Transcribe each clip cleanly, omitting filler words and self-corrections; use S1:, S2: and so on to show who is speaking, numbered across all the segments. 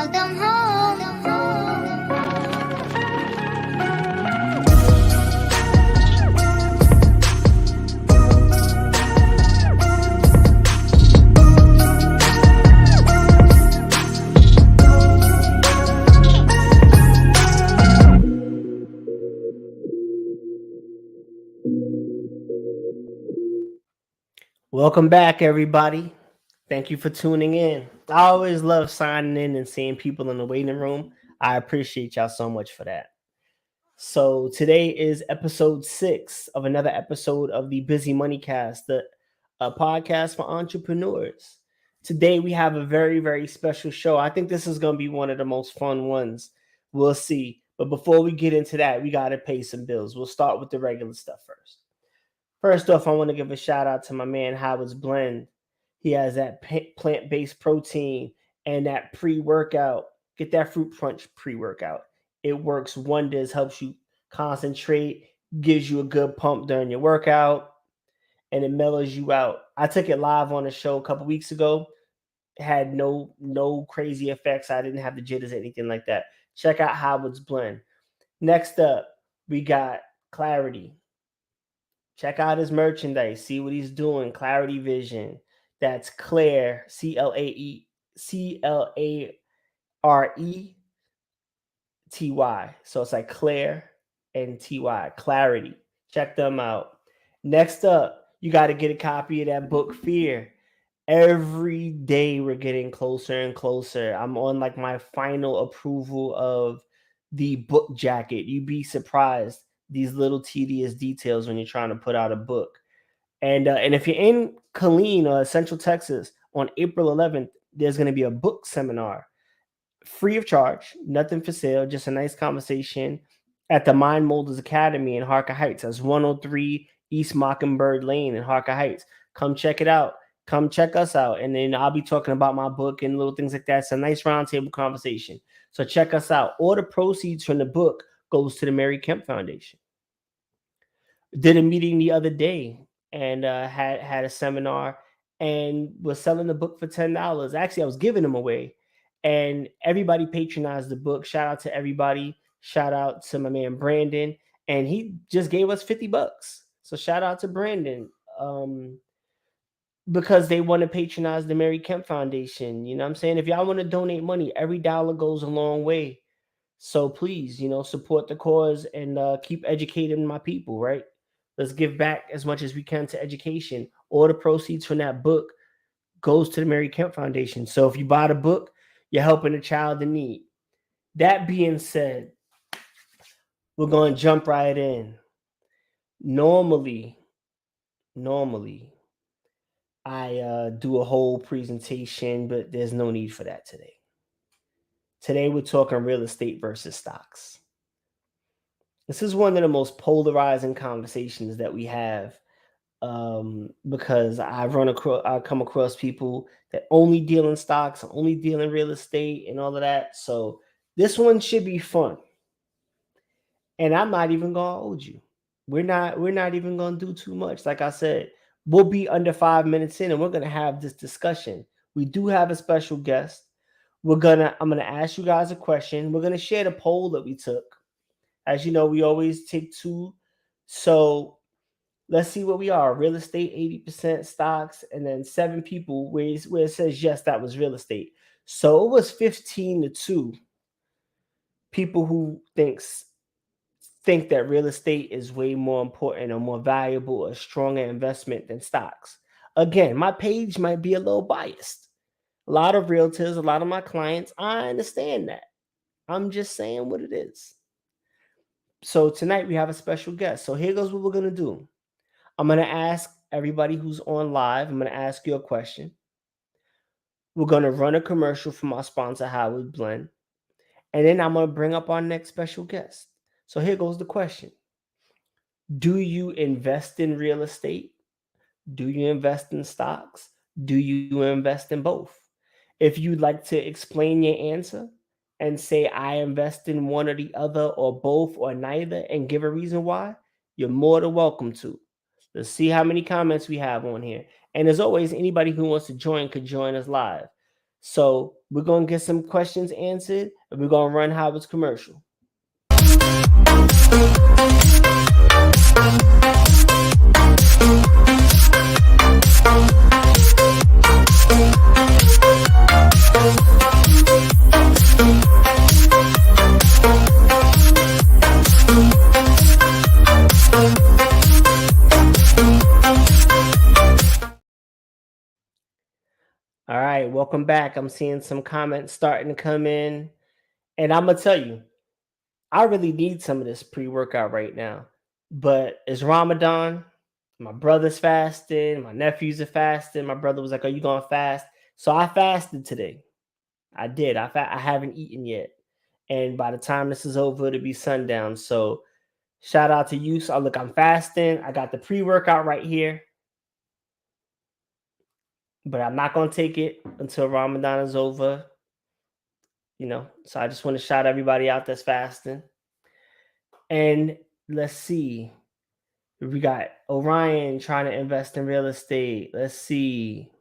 S1: Welcome home.
S2: Welcome back, everybody. Thank you for tuning in. I always love signing in and seeing people in the waiting room. I appreciate y'all so much for that. So, today is episode 6 of another episode of the Busy Money Cast, the a podcast for entrepreneurs. Today, we have a very, very special show. I think this is going to be one of the most fun ones. We'll see. But before we get into that, we got to pay some bills. We'll start with the regular stuff first. First off, I want to give a shout out to my man Howard's Blend. He has that plant-based protein and that pre-workout. Get that fruit punch pre-workout. It works wonders, helps you concentrate, gives you a good pump during your workout, and it mellows you out. I took it live on a show a couple weeks ago. It had no crazy effects. I didn't have the jitters or anything like that. Check out Howard's Blend. Next up, we got Clarity. Check out his merchandise. See what he's doing. Clarity Vision. That's Claire. CLARETY. So it's like Claire and TY. Clarity. Check them out. Next up, you got to get a copy of that book, Fear. Every day we're getting closer and closer. I'm on like my final approval of the book jacket. You'd be surprised these little tedious details when you're trying to put out a book. And if you're in Killeen or Central Texas on April 11th, there's going to be a book seminar, free of charge, nothing for sale, just a nice conversation at the Mind Molders Academy in Harker Heights. That's 103 East Mockingbird Lane in Harker Heights. Come check it out. Come check us out. And then I'll be talking about my book and little things like that. It's a nice roundtable conversation. So check us out. All the proceeds from the book goes to the Mary Kemp Foundation. Did a meeting the other day and had a seminar and was selling the book for $10. Actually, I was giving them away, and everybody patronized the book. Shout out to everybody. Shout out to my man Brandon, and he just gave us $50. So shout out to Brandon, because they want to patronize the Mary Kemp Foundation. You know what I'm saying? If y'all want to donate money, every dollar goes a long way. So please, support the cause and keep educating my people, right? Let's give back as much as we can to education. All the proceeds from that book goes to the Mary Kemp Foundation. So if you buy the book, you're helping a child in need. That being said, we're going to jump right in. Normally, I do a whole presentation, but there's no need for that today. Today, we're talking real estate versus stocks. This is one of the most polarizing conversations that we have, because I come across people that only deal in stocks, only deal in real estate, and all of that. So this one should be fun. And I'm not even gonna hold you. We're not even gonna do too much. Like I said, we'll be under 5 minutes in, and we're gonna have this discussion. We do have a special guest. I'm gonna ask you guys a question. We're gonna share the poll that we took. As you know, we always take two. So let's see what we are. Real estate, 80% stocks, and then 7 people where it says yes, that was real estate. So it was 15-2 people who think that real estate is way more important or more valuable or stronger investment than stocks. Again, my page might be a little biased. A lot of realtors, a lot of my clients, I understand that. I'm just saying what it is. So tonight we have a special guest. So here goes what we're going to do. I'm going to ask everybody who's on live, I'm going to ask you a question. We're going to run a commercial from our sponsor, Howard Blend. And then I'm going to bring up our next special guest. So here goes the question. Do you invest in real estate? Do you invest in stocks? Do you invest in both? If you'd like to explain your answer and say, I invest in one or the other or both or neither, and give a reason why, you're more than welcome to. Let's see how many comments we have on here. And as always, anybody who wants to join could join us live. So we're gonna get some questions answered, and we're gonna run Howard's commercial. All right, welcome back. I'm seeing some comments starting to come in, and I'm gonna tell you, I really need some of this pre-workout right now. But it's Ramadan. My brother's fasting. My nephews are fasting. My brother was like, "Are you gonna fast?" So I fasted today. I did. I haven't eaten yet, and by the time this is over, it'll be sundown. So shout out to you. So look, I'm fasting. I got the pre-workout right here, but I'm not gonna take it until Ramadan is over. So I just want to shout everybody out that's fasting. And let's see. We got Orion trying to invest in real estate. Let's see.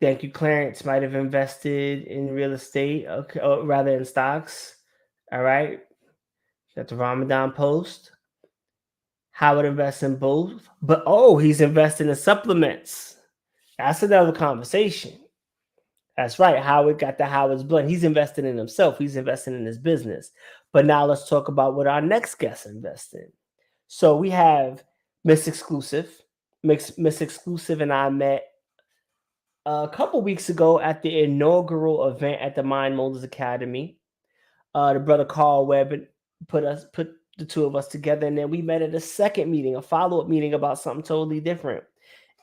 S2: Thank you, Clarence. Might have invested in real estate. Okay, or rather in stocks. All right. Got the Ramadan post. Howard invests in both. But he's investing in supplements. That's another conversation. That's right. Howard got the Howard's blend. He's investing in himself. He's investing in his business. But now let's talk about what our next guest invests in. So we have Miss Exclusive. Miss Exclusive and I met a couple weeks ago at the inaugural event at the Mind Molders Academy. The brother Carl Webb put the two of us together, and then we met at a second meeting, a follow-up meeting about something totally different.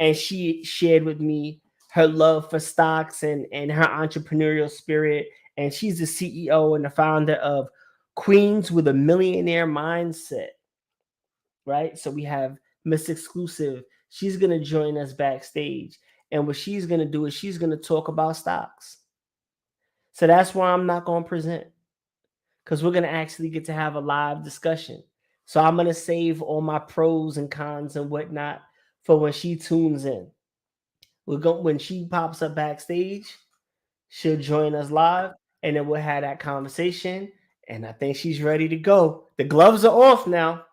S2: And she shared with me her love for stocks and her entrepreneurial spirit. And she's the CEO and the founder of Queens with a Millionaire Mindset. Right? So we have Miss Exclusive. She's going to join us backstage. And what she's going to do is she's going to talk about stocks. So that's why I'm not going to present, because we're going to actually get to have a live discussion. So I'm going to save all my pros and cons and whatnot for when she tunes in. When she pops up backstage, she'll join us live, and then we'll have that conversation. And I think she's ready to go. The gloves are off now.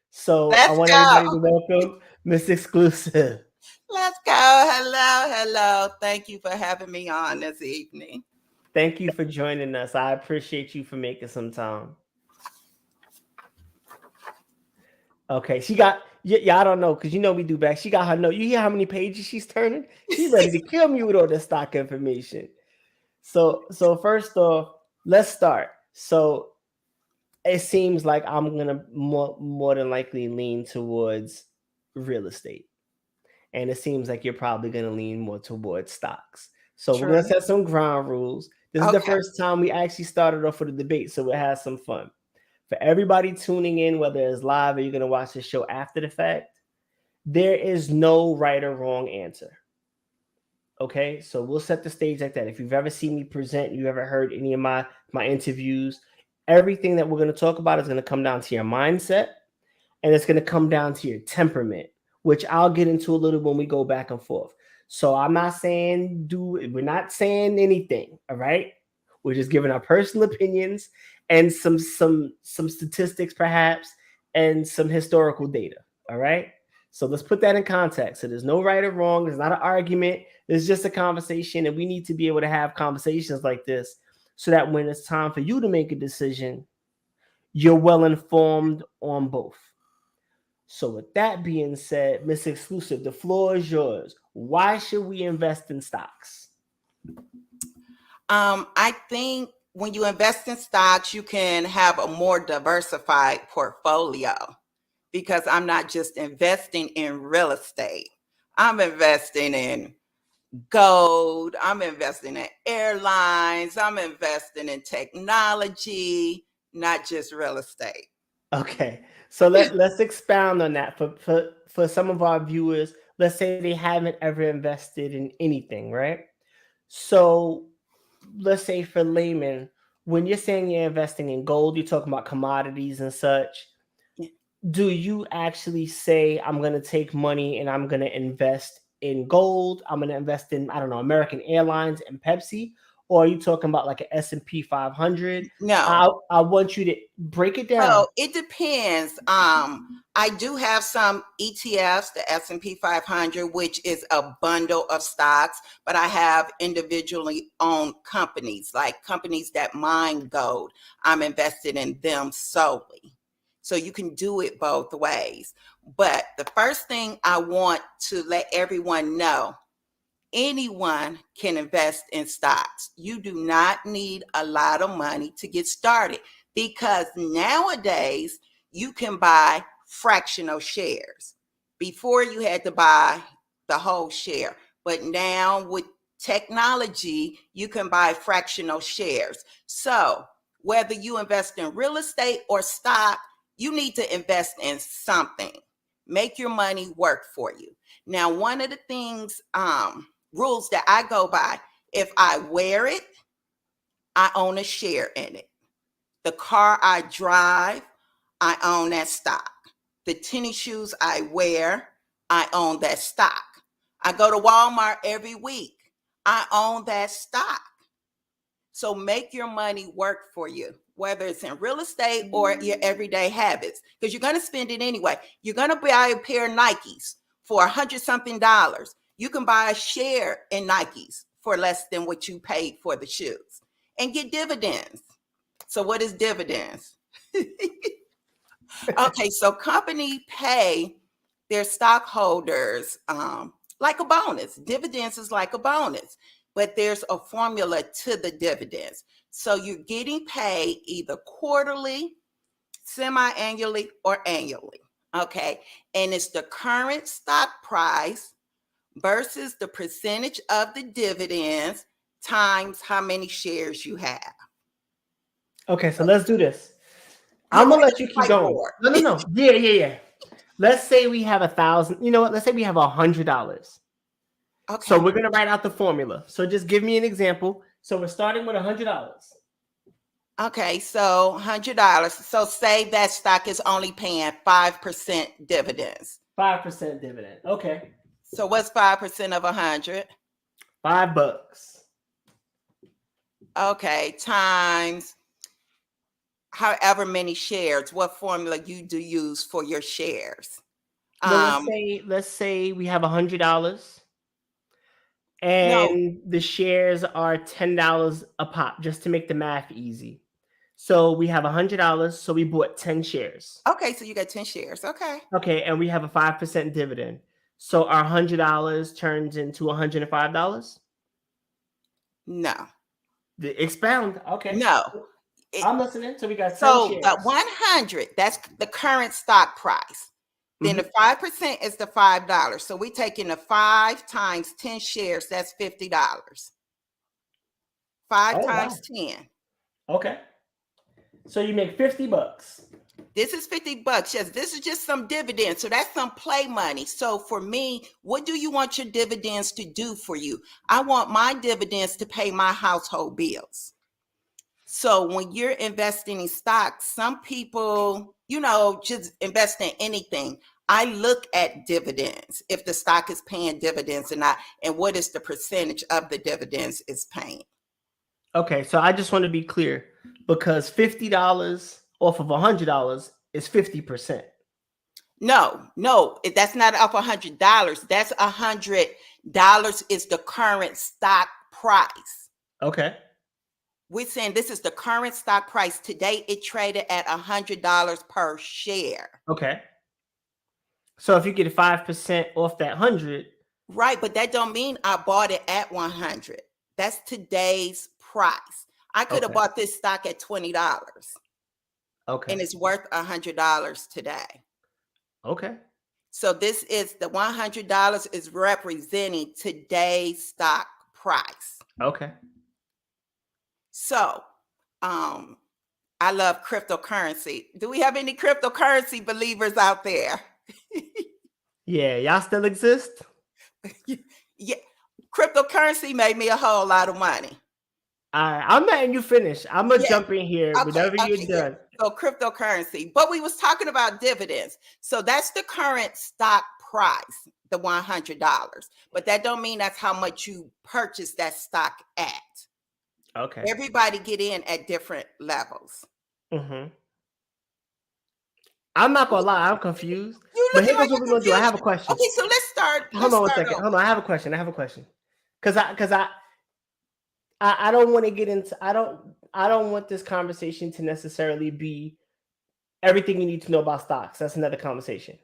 S2: So I
S1: Let's
S2: want everybody
S1: go.
S2: to welcome Miss Exclusive.
S1: Let's go. Hello, hello. Thank you for having me on this evening.
S2: Thank you for joining us. I appreciate you for making some time. Okay, she got yeah. I don't know, because we do back. She got her note. You hear how many pages she's turning? She ready to kill me with all the stock information. So first off, let's start. So it seems like I'm gonna more than likely lean towards real estate, and it seems like you're probably gonna lean more towards stocks. So we're gonna
S1: True.
S2: set some ground rules. This is the
S1: Okay.
S2: first time we actually started off with a debate, so we'll have some fun. For everybody tuning in, whether it's live or you're gonna watch the show after the fact, there is no right or wrong answer. Okay, so we'll set the stage like that. If you've ever seen me present, you ever heard any of my interviews, everything that we're going to talk about is going to come down to your mindset, and it's going to come down to your temperament, which I'll get into a little when we go back and forth. So I'm not saying we're not saying anything, all right? We're just giving our personal opinions and some statistics perhaps, and some historical data, all right? So let's put that in context. So there's no right or wrong. There's not an argument. It's just a conversation, and we need to be able to have conversations like this so that when it's time for you to make a decision, you're well informed on both. So with that being said, Miss Exclusive, the floor is yours. Why should we invest in stocks?
S1: I think when you invest in stocks, you can have a more diversified portfolio, because I'm not just investing in real estate. I'm investing in gold. I'm investing in airlines. I'm investing in technology, not just real estate.
S2: Okay, so let's expound on that for some of our viewers. Let's say they haven't ever invested in anything, right? So let's say for laymen, when you're saying you're investing in gold, you're talking about commodities and such. Do you actually say, I'm going to take money and I'm going to invest in gold, I'm going to invest in, I don't know, American Airlines and Pepsi, or are you talking about like an S&P 500?
S1: No.
S2: I want you to break it down.
S1: So it depends. I do have some ETFs, the S&P 500, which is a bundle of stocks, but I have individually owned companies, like companies that mine gold. I'm invested in them solely. So you can do it both ways. But the first thing I want to let everyone know, anyone can invest in stocks. You do not need a lot of money to get started, because nowadays you can buy fractional shares. Before you had to buy the whole share, but now with technology, you can buy fractional shares. So whether you invest in real estate or stock, you need to invest in something. Make your money work for you. Now, one of the things, rules that I go by, if I wear it, I own a share in it. The car I drive, I own that stock. The tennis shoes I wear, I own that stock. I go to Walmart every week, I own that stock. So make your money work for you, whether it's in real estate or your everyday habits, because you're going to spend it anyway. You're going to buy a pair of Nikes for $100-something. You can buy a share in Nikes for less than what you paid for the shoes and get dividends. So what is dividends? Okay, so company pay their stockholders like a bonus. Dividends is like a bonus, but there's a formula to the dividends. So you're getting paid either quarterly, semi-annually, or annually. Okay, and it's the current stock price versus the percentage of the dividends times how many shares you have.
S2: Okay, so let's do this.
S1: You're
S2: I'm
S1: going
S2: gonna
S1: to
S2: let you
S1: get
S2: keep
S1: quite
S2: going.
S1: bored.
S2: No. Yeah. Let's say we have 1,000. You know what? Let's say we have $100. So
S1: Okay.
S2: we're gonna write out the formula. So just give me an example. So we're starting with $100.
S1: Okay, so $100. So say that stock is only paying 5% dividends.
S2: 5% dividend. Okay.
S1: So what's 5% of 100?
S2: $5.
S1: Okay, times however many shares. What formula you do use for your shares?
S2: Well,
S1: Um,
S2: let's say we have $100
S1: no.
S2: and the shares are $10 a pop, just to make the math easy. So we have $100, so we bought 10 shares.
S1: Okay, so you got 10 shares. Okay.
S2: Okay, and we have a 5% dividend. So our $100 turns into $105.
S1: No.
S2: Expound. Okay,
S1: No. It,
S2: I'm listening. So we got 10
S1: so the
S2: shares.
S1: 100, that's the current stock price. Then the 5% is the $5. So we taking the 5 times 10 shares, that's $50. 5
S2: Oh
S1: times
S2: wow.
S1: 10.
S2: Okay. So you make $50.
S1: This is $50. Yes, this is just some dividends. So that's some play money. So for me, what do you want your dividends to do for you? I want my dividends to pay my household bills. So when you're investing in stocks, some people, just invest in anything. I look at dividends, if the stock is paying dividends or not, and what is the percentage of the dividends is paying.
S2: Okay, so I just want to be clear, because $50 off of $100 is 50%.
S1: No, that's not off $100. That's $100 is the current stock price.
S2: Okay.
S1: We're saying this is the current stock price. Today it traded at $100 per share.
S2: Okay. So if you get 5% off that 100,
S1: Right, but that don't mean I bought it at 100. That's today's price. I could have
S2: okay.
S1: bought this stock at $20
S2: Okay.
S1: and it's worth $100 today.
S2: Okay.
S1: So this is the $100 is representing today's stock price.
S2: Okay.
S1: So, I love cryptocurrency. Do we have any cryptocurrency believers out there?
S2: Yeah, y'all still exist?
S1: Yeah, cryptocurrency made me a whole lot of money.
S2: I'm letting you finish. I'm gonna
S1: Yeah.
S2: jump in here whenever you're
S1: Yeah.
S2: done.
S1: So cryptocurrency, but we was talking about dividends. So that's the current stock price. the $100, but that don't mean that's how much you purchase that stock at.
S2: Okay.
S1: Everybody get in at different levels.
S2: Mm-hmm. I'm not gonna lie, I'm confused.
S1: You
S2: But
S1: looking
S2: here
S1: like
S2: goes what we're
S1: you're
S2: gonna do. I have
S1: confused.
S2: a question.
S1: Okay, so let's start.
S2: Hold
S1: Let's
S2: on one
S1: start
S2: second.
S1: over.
S2: Hold on. I have a question. Because I don't want to get into. I don't want this conversation to necessarily be everything you need to know about stocks. That's another conversation.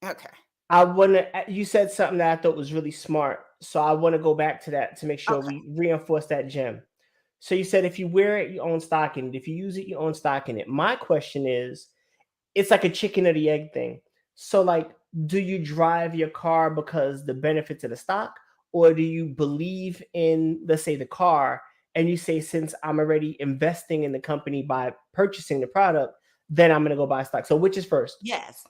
S1: Okay.
S2: I want to. You said something that I thought was really smart, so I want to go back to that to make sure
S1: Okay.
S2: we reinforce that gem. So you said if you wear it, you own stock in it. If you use it, you own stock in it. My question is, it's like a chicken or the egg thing. So, like, do you drive your car because the benefits of the stock, or do you believe in, let's say, the car, and you say, since I'm already investing in the company by purchasing the product, then I'm going to go buy stock. So, which is first?
S1: Yes.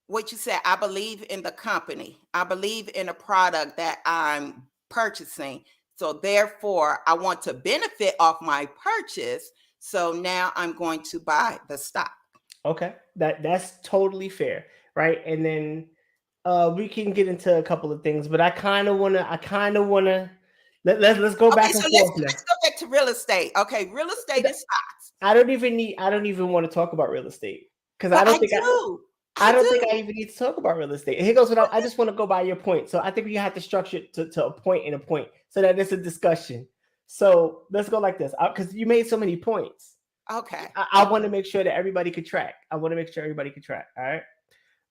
S1: What you said, I believe in the company. I believe in a product that I'm purchasing. So therefore, I want to benefit off my purchase. So now I'm going to buy the stock.
S2: Okay, that's totally fair, right? And then we can get into a couple of things, but let's go
S1: Okay,
S2: back
S1: so
S2: and
S1: let's
S2: forth now.
S1: let's go back to real estate. Okay, real estate is stocks.
S2: I don't even want to talk about real estate because
S1: But I do.
S2: I
S1: I
S2: don't think I
S1: do.
S2: even need to talk about real estate. And here goes I just want to go by your point. So I think we have to structure it to a point and a point so that it's a discussion. So let's go like this because you made so many points.
S1: Okay.
S2: I want to make sure that everybody could track. I want to make sure everybody could track. All right.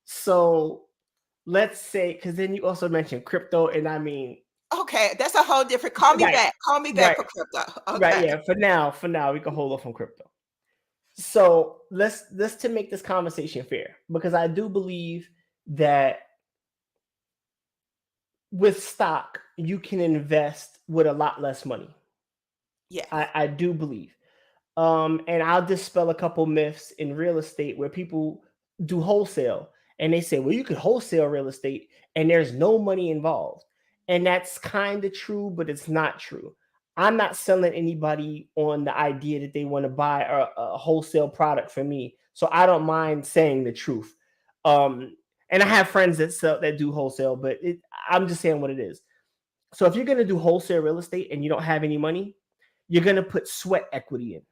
S2: So let's say, because then you also mentioned crypto, and I mean,
S1: Okay, that's a whole different. Call me
S2: right,
S1: back. Call me back
S2: right,
S1: for crypto.
S2: right.
S1: Okay.
S2: Yeah. For now, we can hold off on crypto. So let's to make this conversation fair, because I do believe that with stock you can invest with a lot less money.
S1: Yes.
S2: I do believe. And I'll dispel a couple myths in real estate where people do wholesale and they say, well, you could wholesale real estate and there's no money involved. And that's kind of true, but it's not true. I'm not selling anybody on the idea that they want to buy a wholesale product from me. So I don't mind saying the truth. And I have friends that do wholesale, but I'm just saying what it is. So if you're going to do wholesale real estate and you don't have any money, you're going to put sweat equity in.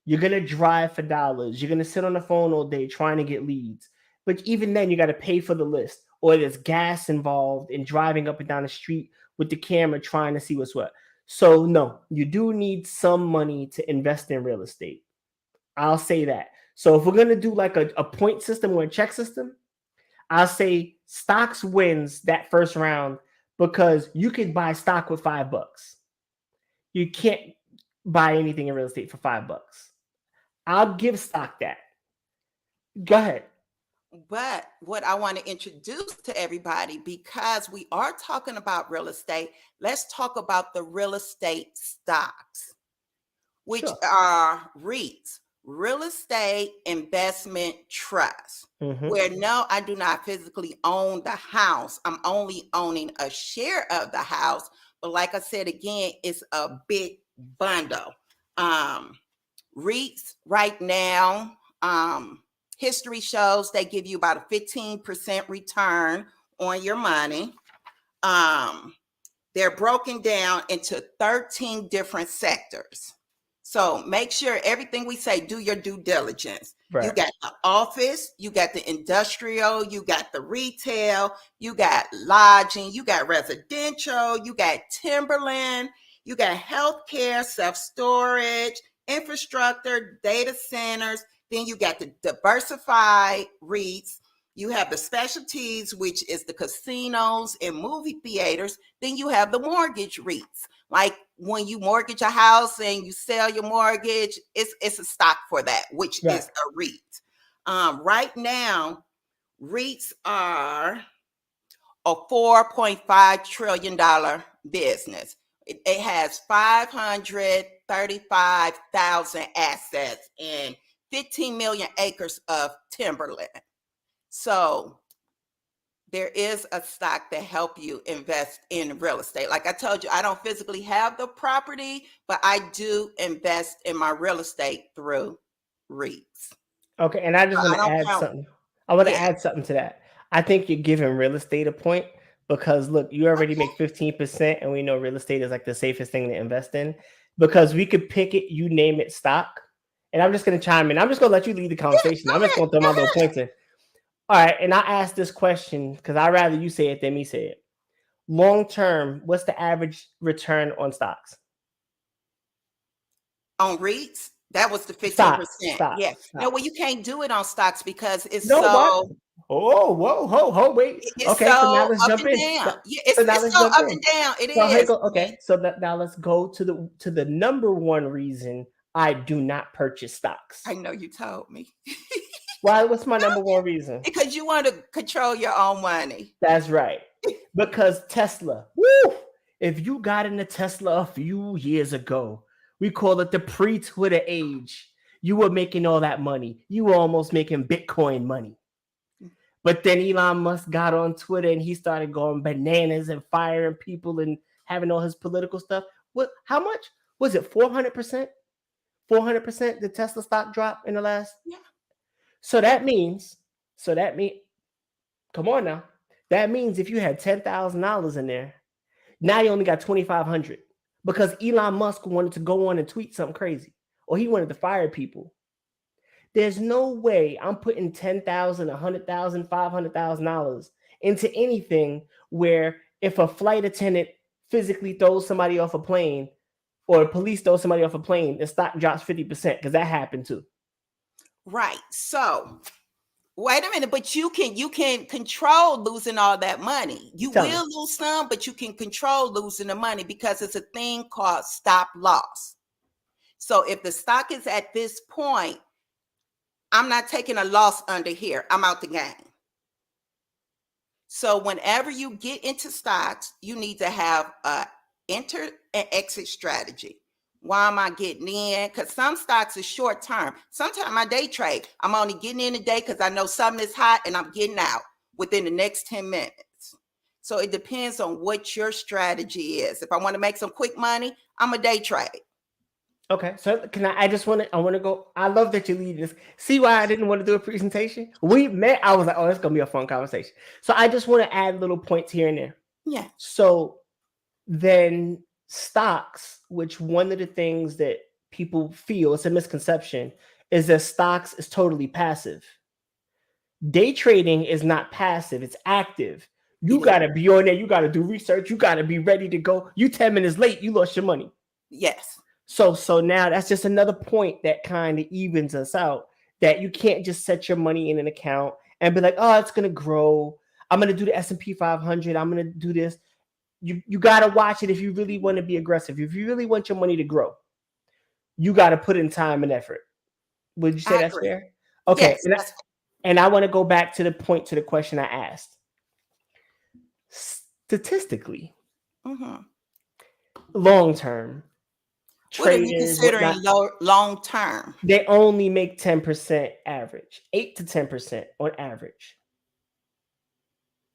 S2: You're going to drive for dollars. You're going to sit on the phone all day trying to get leads. But even then, you got to pay for the list, or there's gas involved in driving up and down the street with the camera trying to see what's what. So, no, you do need some money to invest in real estate. I'll say that. So, if we're going to do like a point system or a check system, I'll say stocks wins that first round because you could buy stock with $5. You can't buy anything in real estate for $5. I'll give stock that. Go ahead.
S1: But what I want to introduce to everybody, because we are talking about real estate, let's talk about the real estate stocks, which
S2: Sure.
S1: are REITs, real estate investment trust,
S2: Mm-hmm.
S1: where no, I do not physically own the house. I'm only owning a share of the house. But like I said again, it's a big bundle. REITs right now, history shows they give you about a 15% return on your money. They're broken down into 13 different sectors. So make sure everything we say, do your due diligence. You
S2: Right.
S1: got the office, you got the industrial, you got the retail, you got lodging, you got residential, you got timberland, you got healthcare, self-storage, infrastructure, data centers. Then you got the diversified REITs. You have the specialties, which is the casinos and movie theaters. Then you have the mortgage REITs. Like when you mortgage a house and you sell your mortgage, it's a stock for that, which
S2: Right.
S1: is a REIT. Right now, REITs are a $4.5 trillion business. It has 535,000 assets and 15 million acres of timberland. So there is a stock that help you invest in real estate. Like I told you, I don't physically have the property, but I do invest in my real estate through REITs.
S2: Okay. And I just want
S1: I
S2: to
S1: don't
S2: add
S1: count.
S2: something. I want to
S1: Yeah.
S2: add something to that. I think you're giving real estate a point because look, you already
S1: Okay.
S2: make 15%, and we know real estate is like the safest thing to invest in because we could pick it, you name it, stock. And I'm just gonna chime in. I'm just gonna let you lead the
S1: Yeah,
S2: conversation.
S1: go
S2: I'm just
S1: ahead.
S2: gonna throw
S1: Go
S2: my little
S1: ahead.
S2: points in. All right, and I asked this question because I'd rather you say it than me say it. Long term, what's the average return on stocks?
S1: On REITs, that was the
S2: Stocks,
S1: 15%. Yeah.
S2: stocks,
S1: No, well,
S2: stocks.
S1: you can't do it on stocks because
S2: No, what? Oh, whoa, ho, wait.
S1: it's
S2: Okay, so now
S1: so
S2: let's
S1: up
S2: jump
S1: and
S2: in.
S1: down. Yeah,
S2: So now
S1: it's
S2: let's
S1: so
S2: jump
S1: up
S2: in.
S1: and down. It
S2: So here
S1: is.
S2: go. Okay, so now let's go to the number one reason I do not purchase stocks.
S1: I know you told me.
S2: Why? What's my number one reason?
S1: Because you want to control your own money.
S2: That's right. Because Tesla. Woo! If you got into Tesla a few years ago, we call it the pre-Twitter age. You were making all that money. You were almost making Bitcoin money. But then Elon Musk got on Twitter and he started going bananas and firing people and having all his political stuff. What? How much was it? 400%. 400% the Tesla stock drop in the last.
S1: Yeah.
S2: So that means. So that means. Come on now. That means if you had $10,000 in there, now you only got 2,500 because Elon Musk wanted to go on and tweet something crazy, or he wanted to fire people. There's no way I'm putting $10,000, $100,000, $500,000 into anything where if a flight attendant physically throws somebody off a plane or police throws somebody off a plane, the stock drops 50% because that happened too.
S1: Right. So wait a minute, but you can control losing all that money. You
S2: Tell me.
S1: will lose some, but you can control losing the money because it's a thing called stop loss. So if the stock is at this point, I'm not taking a loss under here. I'm out the game. So whenever you get into stocks, you need to have a enter and exit strategy. Why am I getting in? Because some stocks are short term. Sometimes I day trade. I'm only getting in a day because I know something is hot and I'm getting out within the next 10 minutes. So it depends on what your strategy is. If I want to make some quick money, I'm a day trade.
S2: Okay, so can I? I want to go. I love that you lead this. See why I didn't want to do a presentation? We met. I was like, oh, that's gonna be a fun conversation. So I just want to add little points here and there.
S1: Yeah.
S2: So then stocks, which one of the things that people feel it's a misconception is that stocks is totally passive. Day trading is not passive; it's active. You
S1: It is.
S2: got to be on there. You got to do research. You got to be ready to go. You 10 minutes late, you lost your money.
S1: Yes.
S2: So now that's just another point that kind of evens us out that you can't just set your money in an account and be like, oh, it's going to grow. I'm going to do the S&P 500. I'm going to do this. You got to watch it if you really want to be aggressive. If you really want your money to grow, you got to put in time and effort. Would you say
S1: I
S2: that's
S1: agree.
S2: fair? Okay.
S1: Yes. That's
S2: And I want to go back to the question I asked. Statistically, long term,
S1: what are you
S2: traders,
S1: considering
S2: whatnot,
S1: long term?
S2: they only make 10% average, 8 to 10% on average.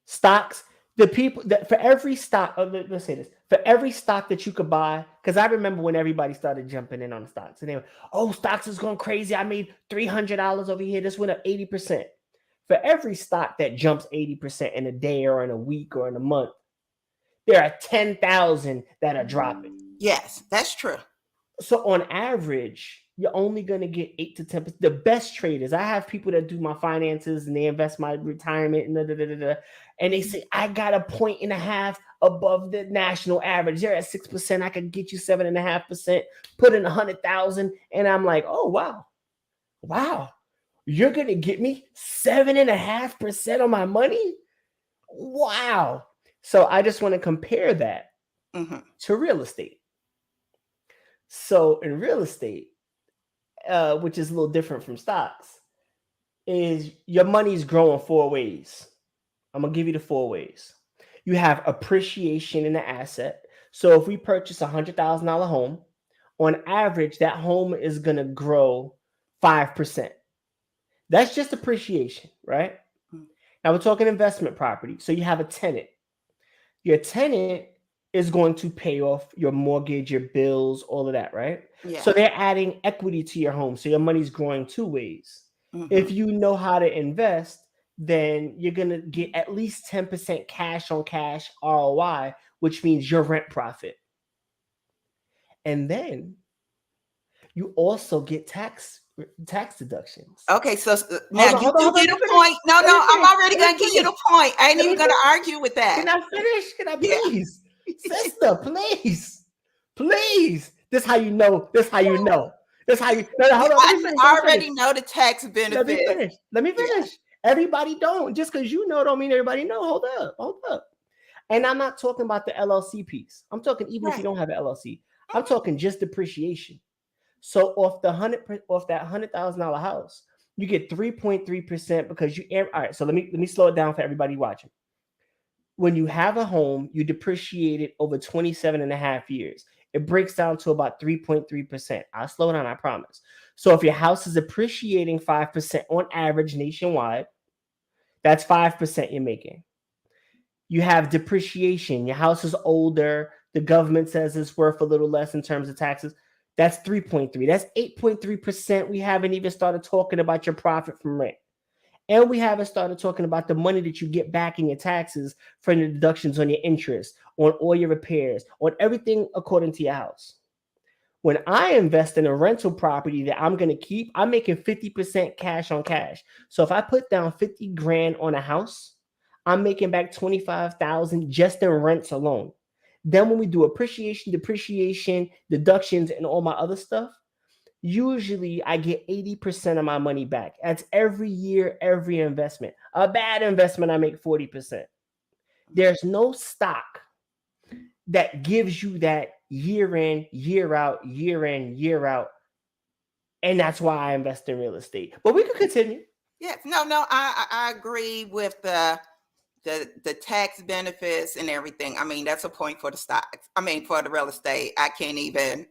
S2: Stocks, the people that for every stock, let's say this, for every stock that you could buy, because I remember when everybody started jumping in on stocks and they were, oh, stocks is going crazy. I made $300 over here. This went up 80%. For every stock that jumps 80% in a day or in a week or in a month, there are 10,000 that are dropping.
S1: Yes, that's true.
S2: So on average, you're only going to get 8 to 10%. The best traders, I have people that do my finances and they invest my retirement and they say, I got 1.5 above the national average. They're at 6%. I could get you 7.5%, put in 100,000. And I'm like, oh, wow. You're going to get me 7.5% on my money? Wow. So I just want to compare that to real estate. So in real estate, which is a little different from stocks, is your money's growing 4 ways. I'm gonna give you the 4 ways. You have appreciation in the asset. So if we purchase $100,000 home, on average, that home is gonna grow 5%. That's just appreciation, right? Now we're talking investment property. So you have a tenant. Your tenant is going to pay off your mortgage, your bills, all of that, right?
S1: Yeah.
S2: So they're adding equity to your home. So your money's growing 2 ways. If you know how to invest, then you're going to get at least 10% cash on cash ROI, which means your rent profit. And then you also get tax deductions.
S1: Okay, so now you do
S2: Hold on.
S1: get
S2: Let
S1: a
S2: me finish.
S1: point. No,
S2: Let me
S1: no, I'm
S2: finish.
S1: already
S2: Let me
S1: gonna give you
S2: finish.
S1: the point. I ain't
S2: Let
S1: even
S2: me
S1: gonna
S2: finish.
S1: argue with that.
S2: Can I finish? Can I
S1: Yeah.
S2: please? Sister, please. Please. This how you know. This how you know. This how you no, hold on. Let me finish. Let me
S1: I
S2: finish.
S1: already know the tax
S2: Let me
S1: benefits.
S2: finish. Let me
S1: Yeah.
S2: finish. Everybody don't. Just because you know don't mean everybody know. Hold up. Hold up. And I'm not talking about the LLC piece. I'm talking even if you
S1: Right.
S2: don't have an LLC. I'm talking just depreciation. So off that $100,000 house, you get 3.3% because you all right. So let me slow it down for everybody watching. When you have a home, you depreciate it over 27 and a half years. It breaks down to about 3.3%. I'll slow down, I promise. So if your house is appreciating 5% on average nationwide, that's 5% you're making. You have depreciation. Your house is older. The government says it's worth a little less in terms of taxes. That's 3.3. That's 8.3%. We haven't even started talking about your profit from rent. And we haven't started talking about the money that you get back in your taxes from the deductions on your interest, on all your repairs, on everything according to your house. When I invest in a rental property that I'm going to keep, I'm making 50% cash on cash. So if I put down 50 grand on a house, I'm making back 25,000 just in rents alone. Then when we do appreciation, depreciation, deductions, and all my other stuff, usually I get 80% of my money back. That's every year, every investment. A bad investment, I make 40%. There's no stock that gives you that year in, year out, year in, year out. And that's why I invest in real estate. But we could continue.
S1: Yes. No, no, I agree with the tax benefits and everything. I mean, that's a point for the stocks. I mean, for the real estate. I can't even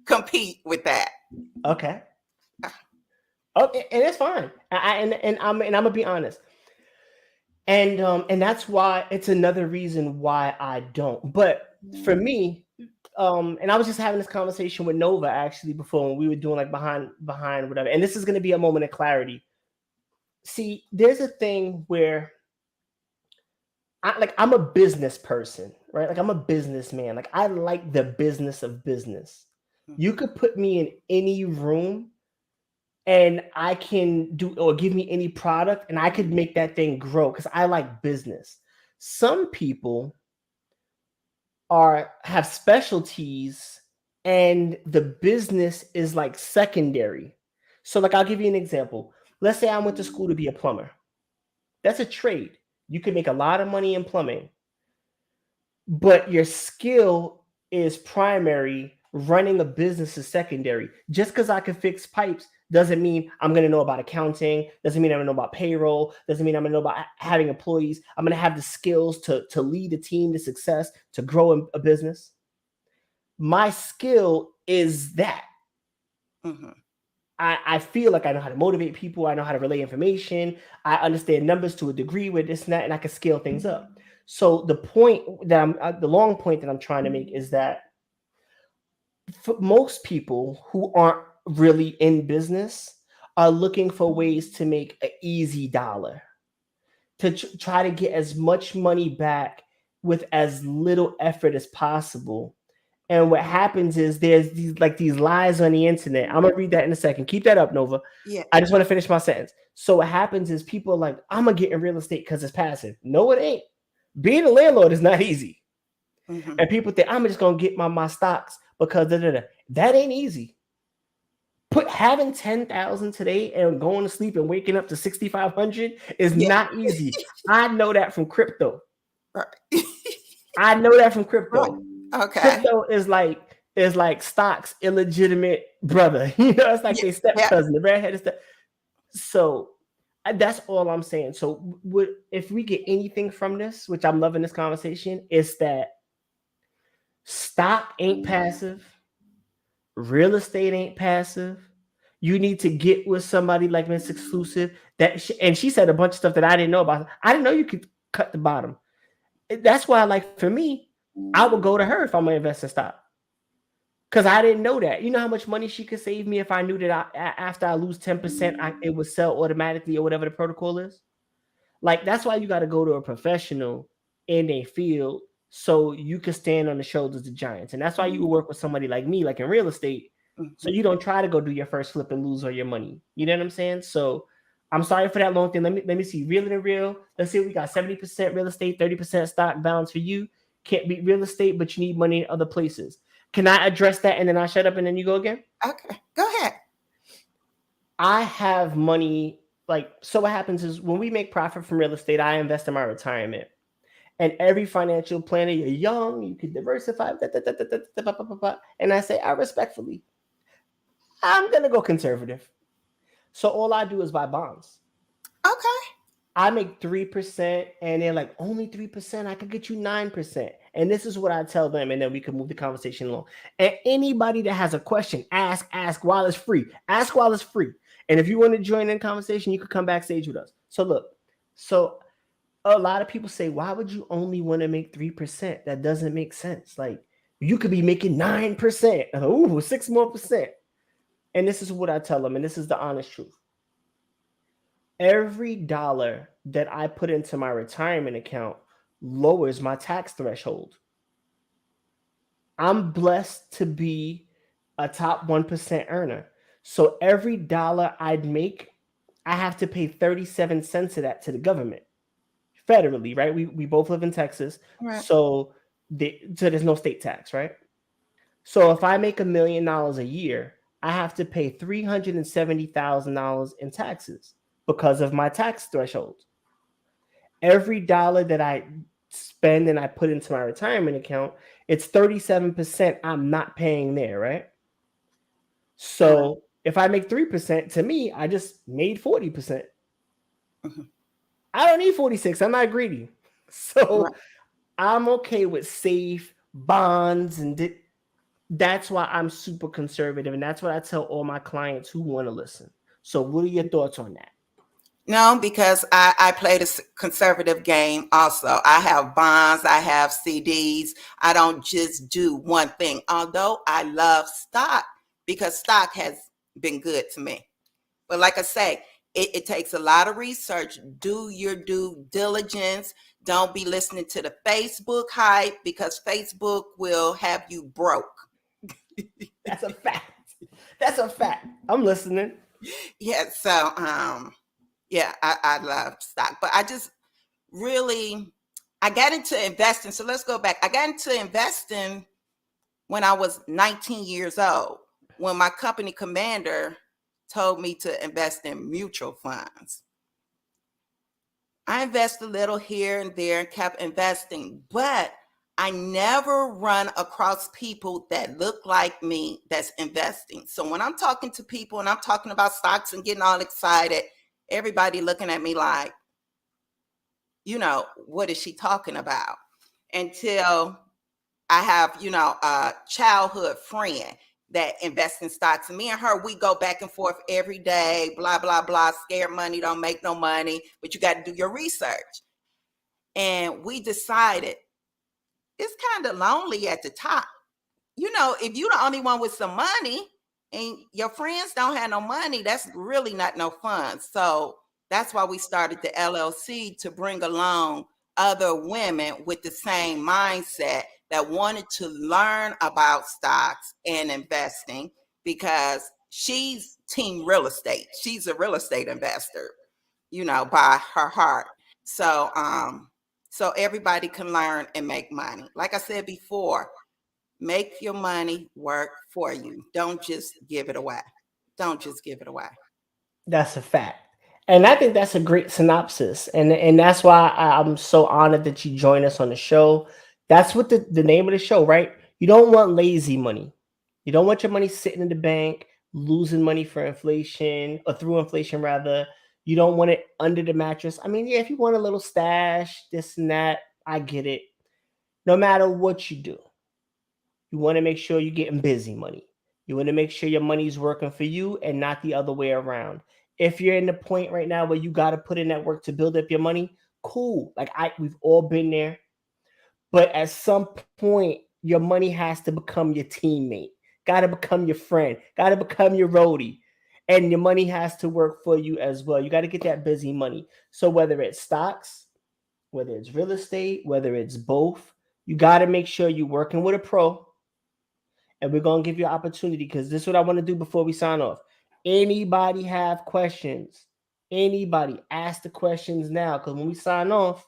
S1: compete with that.
S2: Okay. Okay, and it's fine. And I'm gonna be honest. And that's why it's another reason why I don't. But for me, and I was just having this conversation with Nova actually before when we were doing like behind whatever. And this is gonna be a moment of clarity. See, there's a thing where I'm a business person, right? Like I'm a businessman. Like I like the business of business. You
S1: Mhm.
S2: could put me in any room and I can do or give me any product and I could make that thing grow because I like business. Some people are have specialties and the business is like secondary. So like I'll give you an example. Let's say I went to school to be a plumber. That's a trade. You can make a lot of money in plumbing, but your skill is primary. Running a business is secondary. Just because I can fix pipes doesn't mean I'm going to know about accounting, doesn't mean I'm going to know about payroll, doesn't mean I'm going to know about having employees. I'm going to have the skills to lead a team to success, to grow a business. My skill is that.
S1: Mm-hmm.
S2: I feel like I know how to motivate people. I know how to relay information. I understand numbers to a degree with this and that, and I can scale things up. So the long point that I'm trying to make is that for most people who aren't really in business are looking for ways to make an easy dollar, to try to get as much money back with as little effort as possible. And what happens is there's these lies on the internet. I'm gonna read that in a second. Keep that up, Nova.
S1: Yeah.
S2: I just want to finish my sentence. So what happens is people are like, I'm gonna get in real estate because it's passive. No, it ain't. Being a landlord is not easy.
S1: Mm-hmm.
S2: And people think I'm just gonna get my stocks because that ain't easy. Having 10,000 today and going to sleep and waking up to 6,500 is
S1: Yeah.
S2: not easy. I know that from crypto.
S1: Right.
S2: I know that from
S1: Right.
S2: crypto.
S1: Okay.
S2: Crypto is like stocks, illegitimate brother. It's like
S1: Yeah.
S2: they step
S1: Yeah.
S2: cousin, the redheaded step. So that's all I'm saying. So if we get anything from this, which I'm loving this conversation, is that stock ain't passive, real estate ain't passive. You need to get with somebody like Miss Exclusive and she said a bunch of stuff that I didn't know about. I didn't know you could cut the bottom. That's why, like for me, I would go to her if I'm gonna invest in stock. Because I didn't know that. You know how much money she could save me if I knew that after I lose 10%, it would sell automatically or whatever the protocol is? Like that's why you got to go to a professional in a field so you can stand on the shoulders of giants. And that's why you work with somebody like me, like in real estate, so
S1: Mhm.
S2: you don't try to go do your first flip and lose all your money. You know what I'm saying? So I'm sorry for that long thing. Let me see. Real and real. Let's see. We got 70% real estate, 30% stock balance for you. Can't beat real estate, but you need money in other places. Can I address that and then I shut up and then you go again?
S1: Okay, go ahead.
S2: I have money. Like, so what happens is when we make profit from real estate, I invest in my retirement. And every financial planner, you're young, you can diversify. And I say, I respectfully, I'm going to go conservative. So all I do is buy bonds.
S1: Okay.
S2: I make 3%, and they're like, only 3%. I could get you 9%. And this is what I tell them, and then we can move the conversation along. And anybody that has a question, ask while it's free. Ask while it's free. And if you want to join in conversation, you could come backstage with us. So look, so a lot of people say, why would you only want to make 3%? That doesn't make sense. Like you could be making 9%. Ooh, 6 more percent. And this is what I tell them, and this is the honest truth. Every dollar that I put into my retirement account lowers my tax threshold. I'm blessed to be a top 1% earner. So every dollar I'd make, I have to pay 37 cents of that to the government federally, right? We both live in Texas.
S1: Right.
S2: So there's no state tax, right? So if I make $1 million a year, I have to pay $370,000 in taxes because of my tax threshold. Every dollar that I spend and I put into my retirement account, it's 37% I'm not paying there, right?
S1: Right.
S2: So if I make 3%, to me, I just made 40%.
S1: Mhm.
S2: I don't need 46. I'm not greedy.
S1: Right.
S2: So I'm okay with safe bonds that's why I'm super conservative. And that's what I tell all my clients who want to listen. So what are your thoughts on that?
S1: No, because I play the conservative game also. I have bonds, I have CDs. I don't just do one thing, although I love stock because stock has been good to me. But like I say, it takes a lot of research. Do your due diligence. Don't be listening to the Facebook hype because Facebook will have you broke.
S2: That's a fact. That's a fact. I'm listening.
S1: Yeah, so yeah, I love stock. But I just really I got into investing. So let's go back. I got into investing when I was 19 years old, when my company commander told me to invest in mutual funds. I invest a little here and there and kept investing, but I never run across people that look like me that's investing. So when I'm talking to people and I'm talking about stocks and getting all excited, everybody looking at me like, what is she talking about? Until I have, a childhood friend that invests in stocks. And me and her, we go back and forth every day, blah, blah, blah. Scared money don't make no money, but you got to do your research. And we decided it's kind of lonely at the top. If you're the only one with some money and your friends don't have no money, that's really not no fun. So that's why we started the LLC to bring along other women with the same mindset that wanted to learn about stocks and investing because she's team real estate. She's a real estate investor, by her heart. So everybody can learn and make money. Like I said before, make your money work for you. Don't just give it away. Don't just give it away.
S2: That's a fact. And I think that's a great synopsis. And that's why I'm so honored that you join us on the show. That's what the name of the show, right? You don't want lazy money. You don't want your money sitting in the bank, losing money for inflation or through inflation rather. You don't want it under the mattress. I mean, yeah, if you want a little stash, this and that, I get it. No matter what you do, you want to make sure you're getting busy money. You want to make sure your money's working for you and not the other way around. If you're in the point right now where you got to put in that work to build up your money, cool. Like we've all been there. But at some point, your money has to become your teammate. Got to become your friend. Got to become your roadie. and your money has to work for you as well. You got to get that busy money. So whether it's stocks, whether it's real estate, whether it's both, you got to make sure you're working with a pro. And we're going to give you an opportunity because this is what I want to do before we sign off. Anybody have questions? Anybody ask the questions now, because when we sign off,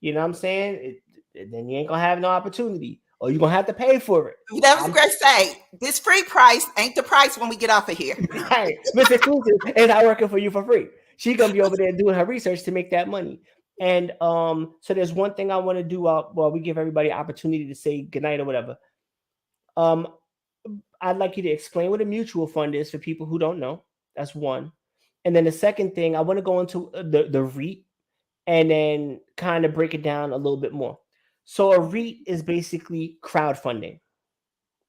S2: you know what I'm saying? Then you ain't going to have no opportunity, or you're going to have to pay for it.
S1: That was a great say. This free price ain't the price when we get off of here.
S2: Right. Mr. Exclusive is not working for you for free. She's gonna be over there doing her research to make that money. And so there's one thing I want to do while we give everybody opportunity to say goodnight or whatever. Um, I'd like you to explain what a mutual fund is for people who don't know. That's one. And then the second thing, I want to go into the REIT and then kind of break it down a little bit more. So a REIT is basically crowdfunding.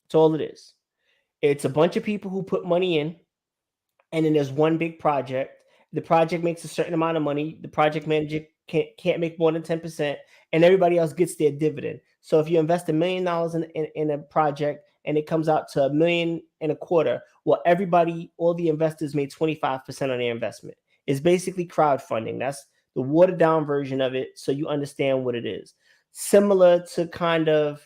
S2: That's all it is. It's a bunch of people who put money in, and then there's one big project. The project makes a certain amount of money. The project manager can't make more than 10%, and everybody else gets their dividend. So if you invest $1 million in a project and it comes out to $1.25 million, well, all the investors made 25% on their investment. It's basically crowdfunding. That's the watered down version of it, so you understand what it is. Similar to kind of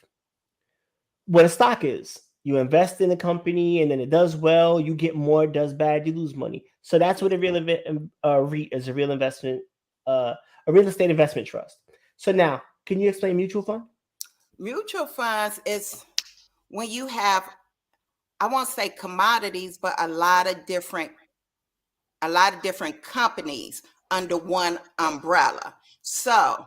S2: what a stock is. You invest in a company and then it does well, you get more, it does bad, you lose money. So that's what a real REIT is, a real investment, a real estate investment trust. So now, can you explain mutual fund?
S1: Mutual funds is when you have, I won't say commodities, but a lot of different companies under one umbrella. So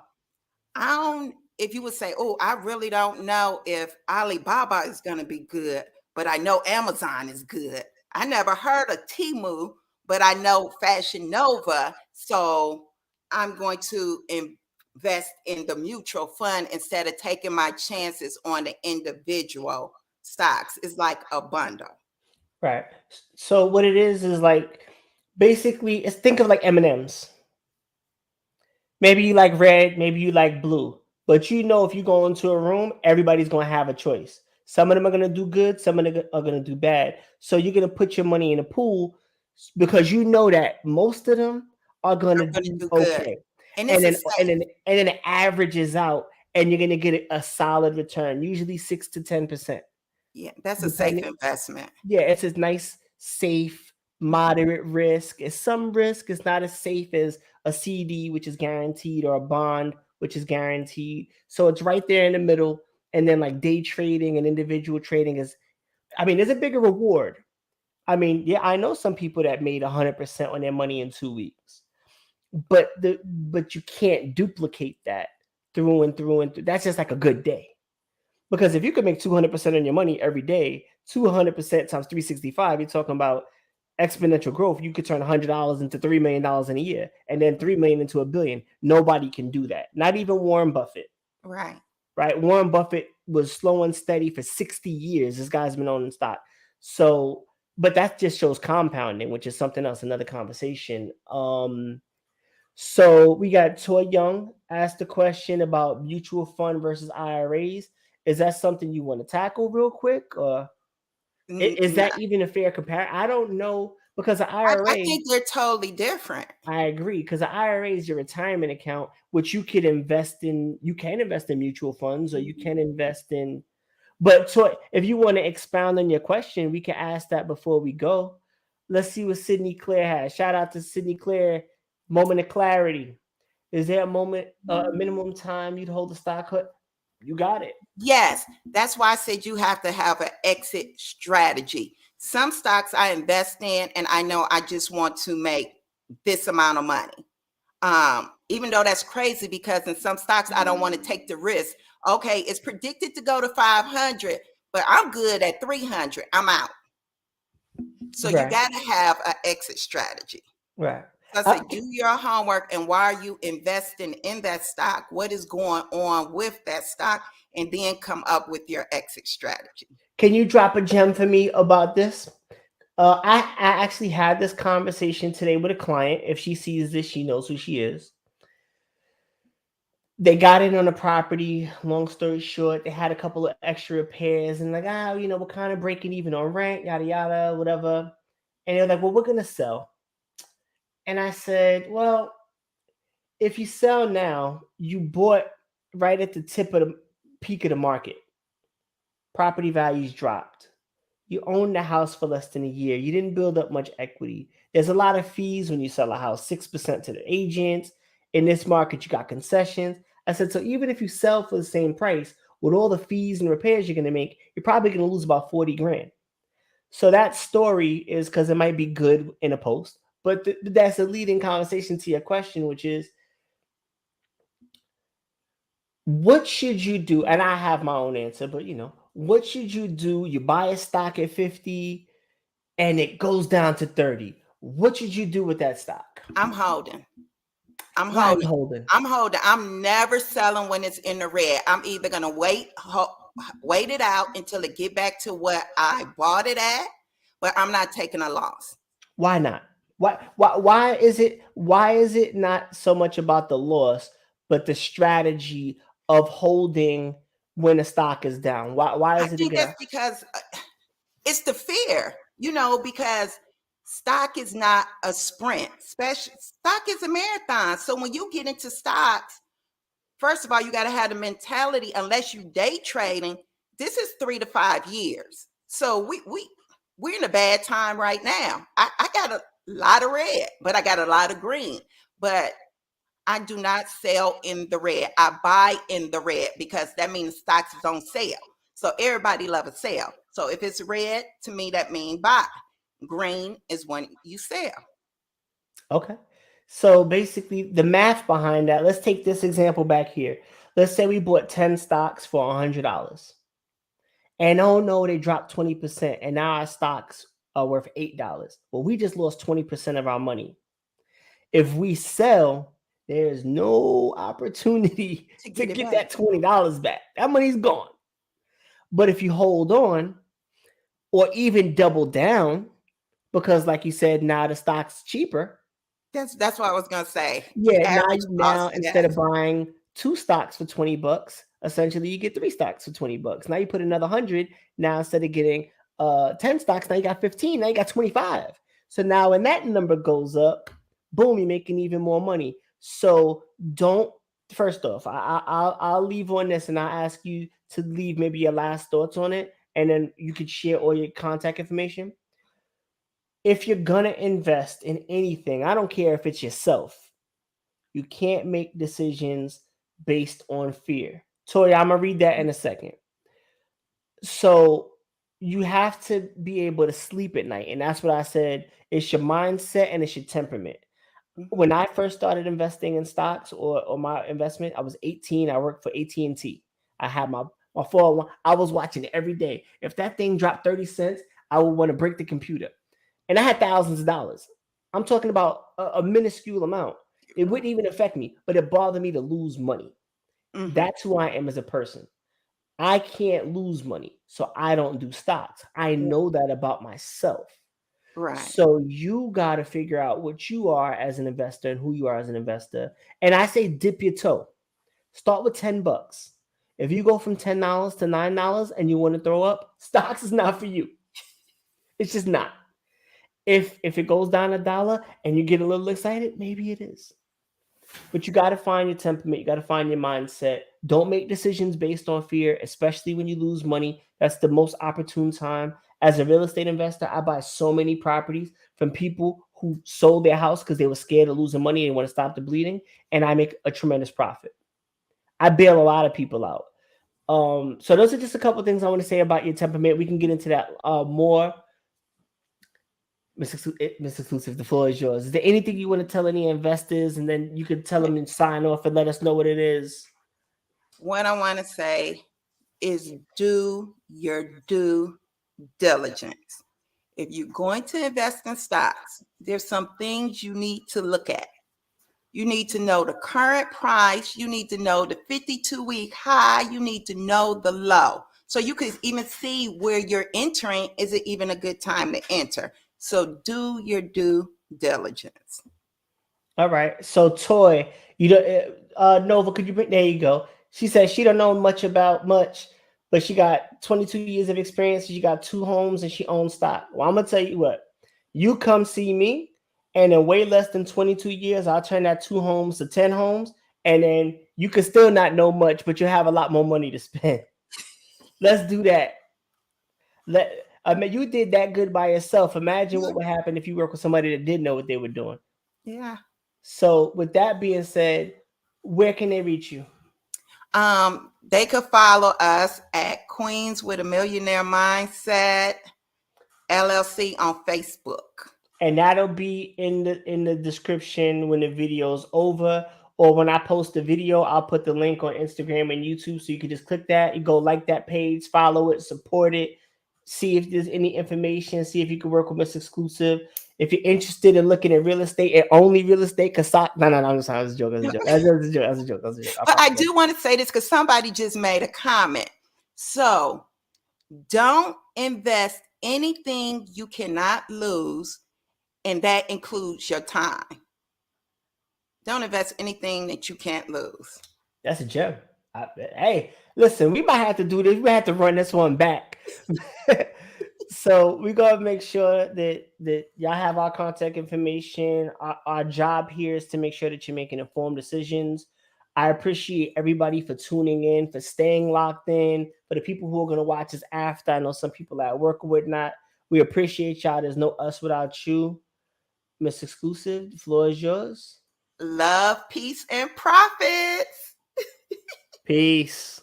S1: I don't, if you would say, oh, I really don't know if Alibaba is going to be good, but I know Amazon is good. I never heard of Temu, but I know Fashion Nova. So I'm going to invest in the mutual fund instead of taking my chances on the individual stocks. It's like a bundle.
S2: Right. So what it is like basically, it's think of like M&Ms. Maybe you like red, maybe you like blue. But you know, if you go into a room, everybody's going to have a choice. Some of them are going to do good, some of them are going to do bad. So you're going to put your money in a pool because you know that most of them are going to
S1: I'm going to
S2: do
S1: do good.
S2: okay.
S1: And
S2: And
S1: this
S2: then
S1: is
S2: and
S1: safe.
S2: then and then it averages out and you're going to get a solid return, usually 6 to 10%.
S1: Yeah, that's a safe
S2: Depending,
S1: investment.
S2: yeah, it's a nice, safe, moderate risk. It's some risk. It's not as safe as a CD, which is guaranteed, or a bond, which is guaranteed. So it's right there in the middle. And then like day trading and individual trading is, I mean, there's a bigger reward. I mean, yeah, I know some people that made 100% on their money in 2 weeks, but you can't duplicate that through and through and through. That's just like a good day. Because if you could make 200% on your money every day, 200% times 365, you're talking about exponential growth. You could turn $100 into $3 million in a year, and then 3 million into $1 billion. Nobody can do that. Not even Warren Buffett.
S1: Right.
S2: Right? Warren Buffett was slow and steady for 60 years. This guy's been owning stock. So, but that just shows compounding, which is something else, another conversation. So we got Toy Young asked the question about mutual fund versus IRAs. Is that something you want to tackle real quick, or is
S1: No,
S2: that even a fair comparison? I don't know, because an
S1: I
S2: IRA,
S1: think they're totally different.
S2: I agree, because an IRA is your retirement account, which you could invest in. You can invest in mutual funds, or you can invest in. But Toy, if you want to expound on your question, we can ask that before we go. Let's see what Sydney Claire has. Shout out to Sydney Claire. Moment of clarity. Is there a moment, a minimum time you'd hold the stock cut? You got it.
S1: Yes, that's why I said you have to have an exit strategy. Some stocks I invest in, and I know I just want to make this amount of money. Even though that's crazy because in some stocks I don't want to take the risk. Okay, it's predicted to go to 500, but I'm good at 300. I'm out. So you
S2: Right.
S1: got to have an exit strategy.
S2: Right.
S1: So I say, do your homework, and why are you investing in that stock? What is going on with that stock? And then come up with your exit strategy.
S2: Can you drop a gem for me about this? I actually had this conversation today with a client. If she sees this, she knows who she is. They got in on a property. Long story short, they had a couple of extra repairs and like, we're kind of breaking even on rent, yada yada, whatever. And they're like, well, we're going to sell. And I said, well, if you sell now, you bought right at the tip of the peak of the market. Property values dropped. You own the house for less than a year. You didn't build up much equity. There's a lot of fees when you sell a house, 6% to the agents. In this market, you got concessions. I said, so even if you sell for the same price, with all the fees and repairs you're going to make, you're probably going to lose about 40 grand. So that story is because it might be good in a post, but that's a leading conversation to your question, which is, what should you do? And I have my own answer, but what should you do? You buy a stock at 50 and it goes down to 30. What should you do with that stock?
S1: I'm holding. I'm
S2: Why are
S1: holding.
S2: you holding?
S1: I'm holding. I'm never selling when it's in the red. I'm either gonna wait it out until it get back to what I bought it at, but I'm not taking a loss.
S2: Why not? Why is it not so much about the loss, but the strategy of holding when the stock is down? Why
S1: I
S2: is it
S1: think
S2: again?
S1: that's because it's the fear, because stock is not a sprint. Special stock is a marathon. So when you get into stocks, first of all, you got to have the mentality. Unless you day trading, this is 3 to 5 years. So we're in a bad time right now. I got a lot of red, but I got a lot of green. But I do not sell in the red. I buy in the red because that means stocks is on sale. So everybody love a sale. So if it's red, to me, that means buy. Green is when you sell.
S2: Okay. So basically, the math behind that, let's take this example back here. Let's say we bought 10 stocks for $100. And oh no, they dropped 20%. And now our stocks are worth $8. Well, we just lost 20% of our money. If we sell, there's no opportunity
S1: To
S2: to
S1: get it
S2: get
S1: back.
S2: that $20 back. That money's gone. But if you hold on or even double down, because like you said, now the stock's cheaper.
S1: That's what I was gonna say.
S2: Yeah,
S1: Average
S2: now
S1: cost,
S2: instead of
S1: yes.
S2: buying 2 stocks for $20, essentially you get 3 stocks for $20. Now you put another 100. Now instead of getting 10 stocks, now you got 15. Now you got 25. So now when that number goes up, boom, you're making even more money. So don't. First off, I'll leave on this, and I'll ask you to leave maybe your last thoughts on it, and then you could share all your contact information. If you're gonna invest in anything, I don't care if it's yourself, you can't make decisions based on fear. Toya, I'm gonna read that in a second. So you have to be able to sleep at night, and that's what I said. It's your mindset and it's your temperament. When I first started investing in stocks or my investment, I was 18. I worked for AT&T. I had my 401. I was watching it every day. If that thing dropped 30 cents, I would want to break the computer. And I had thousands of dollars. I'm talking about a minuscule amount. It wouldn't even affect me, but it bothered me to lose money.
S1: Mm-hmm.
S2: That's who I am as a person. I can't lose money, so I don't do stocks. I know that about myself.
S1: Right.
S2: So you got to figure out what you are as an investor and who you are as an investor. And I say dip your toe. Start with $10. If you go from $10 to $9 and you want to throw up, stocks is not for you. It's just not. If it goes down $1 and you get a little excited, maybe it is. But you got to find your temperament. You got to find your mindset. Don't make decisions based on fear, especially when you lose money. That's the most opportune time. As a real estate investor, I buy so many properties from people who sold their house because they were scared of losing money and want to stop the bleeding, and I make a tremendous profit. I bail a lot of people out. So those are just a couple of things I want to say about your temperament. We can get into that more. Mr. Exclusive, the floor is yours. Is there anything you want to tell any investors, and then you could tell them and sign off and let us know what it is?
S1: What I want to say is do your due diligence. If you're going to invest in stocks, there's some things you need to look at. You need to know the current price. You need to know the 52-week high. You need to know the low. So you can even see where you're entering. Is it even a good time to enter? So do your due diligence.
S2: All right. So Toy, you don't Nova, could you bring there you go. She says she don't know much, but she got 22 years of experience. She got 2 homes and she owns stock. Well, I'm gonna tell you what. You come see me, and in way less than 22 years, I'll turn that 2 homes to 10 homes, and then you can still not know much, but you have a lot more money to spend. Let's do that. I mean, you did that good by yourself. Imagine what would happen if you work with somebody that didn't know what they were doing.
S1: Yeah.
S2: So, with that being said, where can they reach you?
S1: They could follow us at Queens with a Millionaire Mindset LLC on Facebook.
S2: And that'll be in the description when the video's over, or when I post the video, I'll put the link on Instagram and YouTube, so you can just click that, you go like that page, follow it, support it, see if there's any information, see if you can work with Miss Exclusive. If you're interested in looking at real estate and only real estate, cause no, I'm sorry, that's a joke. That's a joke. That's a joke. That's a joke.
S1: But I do want to say this because somebody just made a comment. So don't invest anything you cannot lose, and that includes your time. Don't invest anything that you can't lose.
S2: That's a gem. Hey, listen, we might have to do this. We might have to run this one back. So we gotta make sure that y'all have our contact information. Our job here is to make sure that you're making informed decisions. I appreciate everybody for tuning in, for staying locked in. For the people who are gonna watch us after, I know some people at work or whatnot. We appreciate y'all. There's no us without you. Miss Exclusive, the floor is yours.
S1: Love, peace, and profits.
S2: Peace.